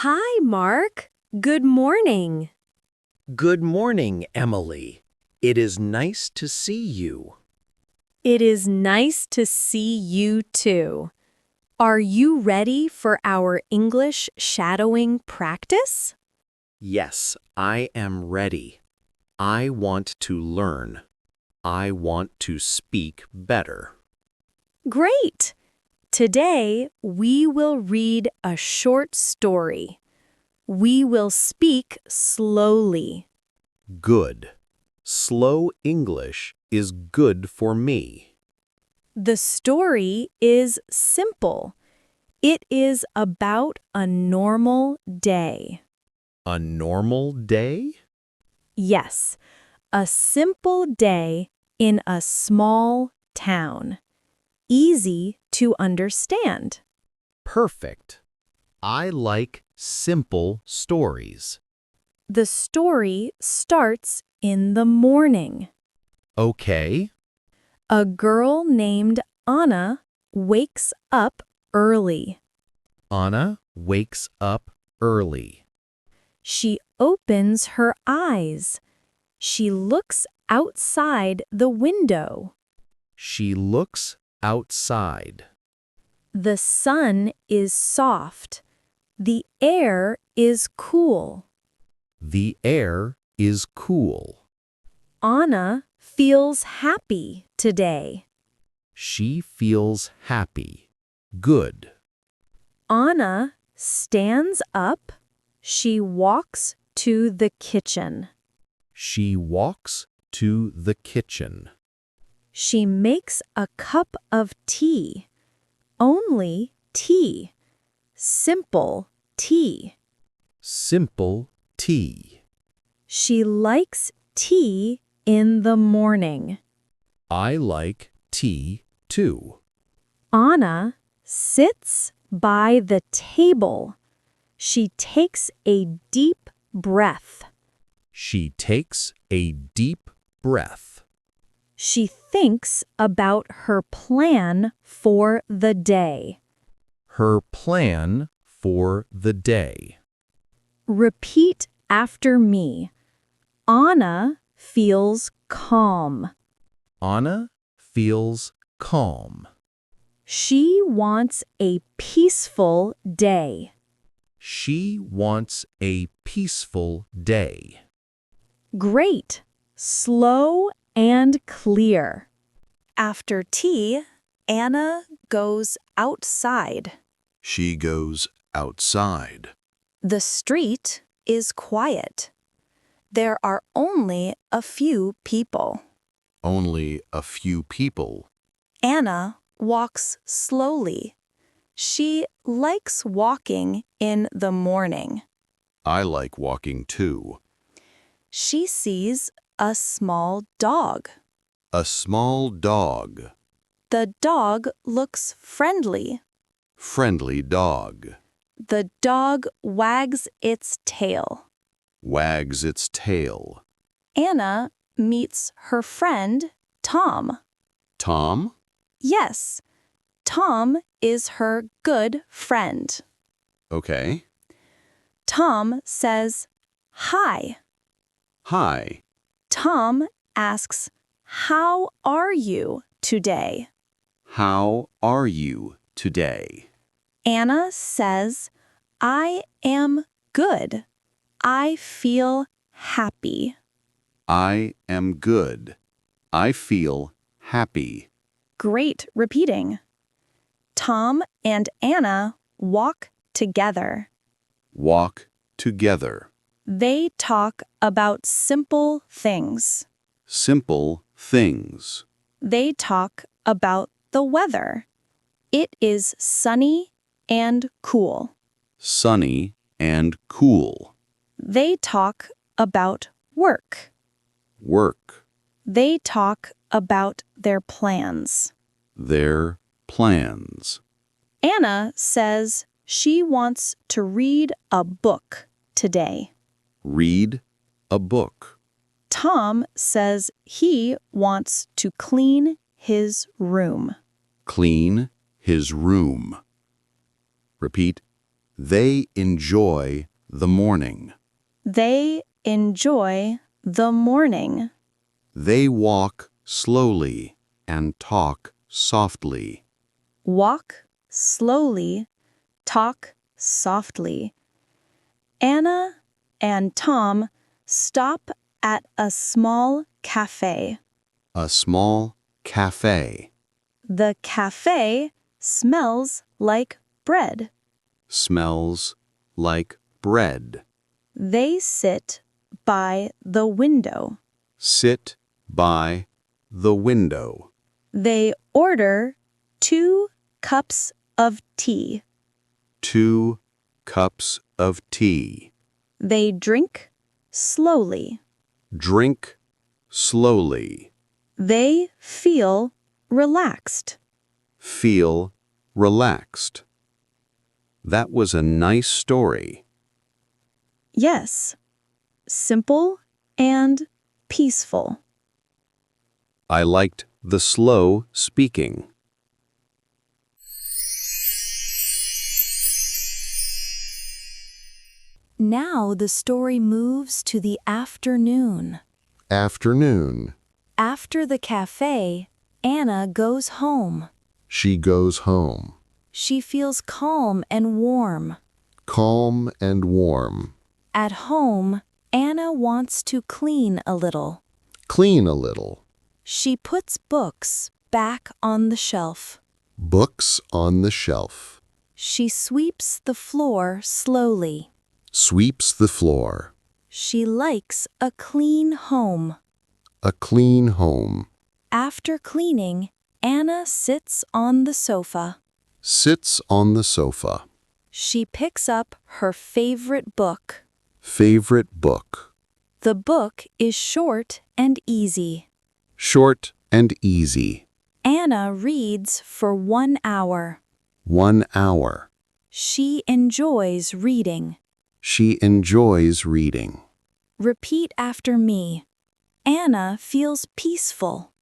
Hi, Mark. Good morning. Good morning, Emily. It is nice to see you. It is nice to see you too. Are you ready for our English shadowing practice? Yes, I am ready. I want to learn. I want to speak better. Great! Today, we will read a short story. We will speak slowly. Good. Slow English is good for me. The story is simple. It is about a normal day. A normal day? Yes, a simple day in a small town. Easy to understand. Perfect. I like simple stories. The story starts in the morning. Okay. A girl named Anna wakes up early. Anna wakes up early. She opens her eyes. She looks outside the window. She looks outside. The sun is soft. The air is cool. The air is cool. Anna feels happy today. She feels happy. Good. Anna stands up. She walks to the kitchen. She walks to the kitchen. She makes a cup of tea. Only tea. Simple tea. Simple tea. She likes tea in the morning. I like tea too. Anna sits by the table. She takes a deep breath. She takes a deep breath. She thinks about her plan for the day. Her plan for the day. Repeat after me. Anna feels calm. Anna feels calm. She wants a peaceful day. She wants a peaceful day. Great, slow and clear. After tea, Anna goes outside. She goes outside. The street is quiet. There are only a few people. Only a few people. Anna walks slowly. She likes walking in the morning. I like walking too. She sees a small dog. A small dog. The dog looks friendly. Friendly dog. The dog wags its tail. Wags its tail. Anna meets her friend, Tom. Tom? Yes, Tom is her good friend. Okay. Tom says, "Hi." Hi. Tom asks, "How are you today?" How are you today? Anna says, "I am good. I feel happy." I am good. I feel happy. Great repeating. Tom and Anna walk together. Walk together. They talk about simple things. Simple things. They talk about the weather. It is sunny and cool. Sunny and cool. They talk about work. Work. They talk about their plans. Their plans. Anna says she wants to read a book today. Read a book. Tom says he wants to clean his room. Clean his room. Repeat. They enjoy the morning. They enjoy the morning. They walk slowly and talk softly. Walk slowly, talk softly. Anna and Tom stop at a small cafe. A small cafe. The cafe smells like bread. Smells like bread. They sit by the window. Sit by the window. They order 2 cups of tea. 2 cups of tea. They drink slowly. Drink slowly. They feel relaxed. Feel relaxed. That was a nice story. Yes, simple and peaceful. I liked the slow speaking. Now the story moves to the afternoon. Afternoon. After the cafe, Anna goes home. She goes home. She feels calm and warm. Calm and warm. At home, Anna wants to clean a little. Clean a little. She puts books back on the shelf. Books on the shelf. She sweeps the floor slowly. Sweeps the floor. She likes a clean home. A clean home. After cleaning, Anna sits on the sofa. Sits on the sofa. She picks up her favorite book. Favorite book. The book is short and easy. Short and easy. Anna reads for 1 hour. 1 hour. She enjoys reading. She enjoys reading. Repeat after me. Anna feels peaceful.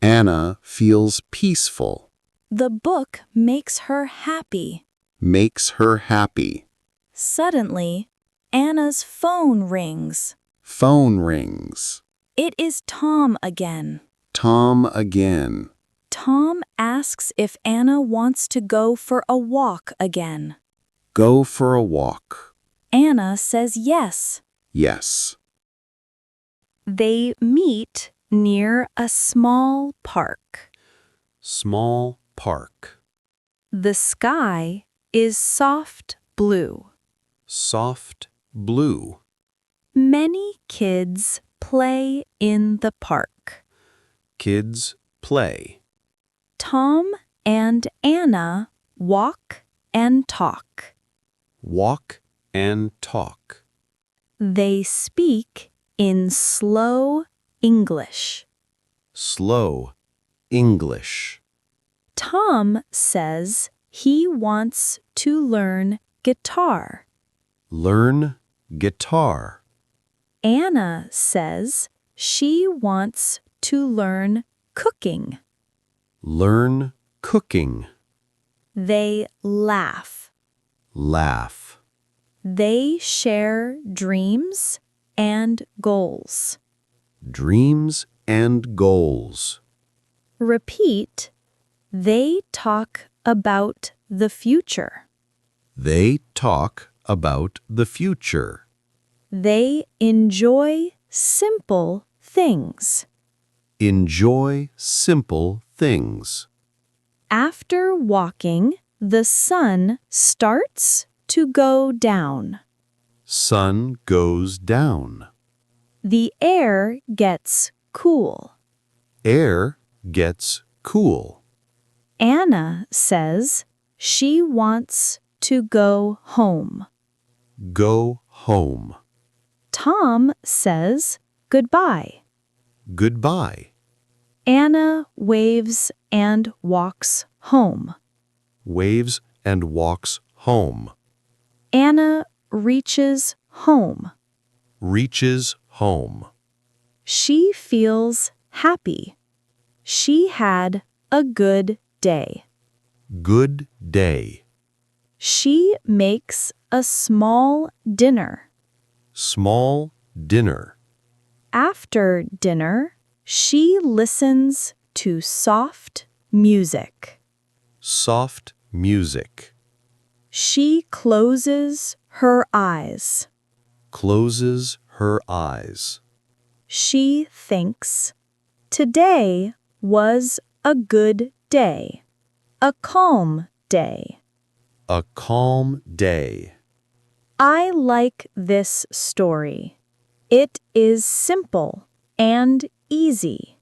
Anna feels peaceful. The book makes her happy. Makes her happy. Suddenly, Anna's phone rings. Phone rings. It is Tom again. Tom again. Tom asks if Anna wants to go for a walk again. Go for a walk. Anna says yes. Yes. They meet near a small park. Small park. The sky is soft blue. Soft blue. Many kids play in the park. Kids play. Tom and Anna walk and talk. Walk and talk. They speak in slow English. Slow English. Tom says he wants to learn guitar. Learn guitar. Anna says she wants to learn cooking. Learn cooking. They laugh. Laugh. They share dreams and goals. Dreams and goals. Repeat. They talk about the future. They talk about the future. They enjoy simple things. Enjoy simple things. After walking, the sun starts to go down. Sun goes down. The air gets cool. Air gets cool. Anna says she wants to go home. Go home. Tom says goodbye. Goodbye. Anna waves and walks home. Waves and walks home. Anna reaches home. Reaches home. She feels happy. She had a good day. Good day. She makes A small dinner. Small dinner. After dinner, she listens to soft music. Soft music. She closes her eyes. Closes her eyes. She thinks, today was a good day. A calm day. A calm day. I like this story. It is simple and easy.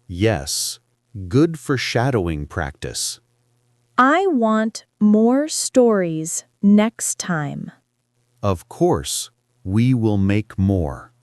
Yes. Good for shadowing practice. I want more stories next time. Of course, we will make more.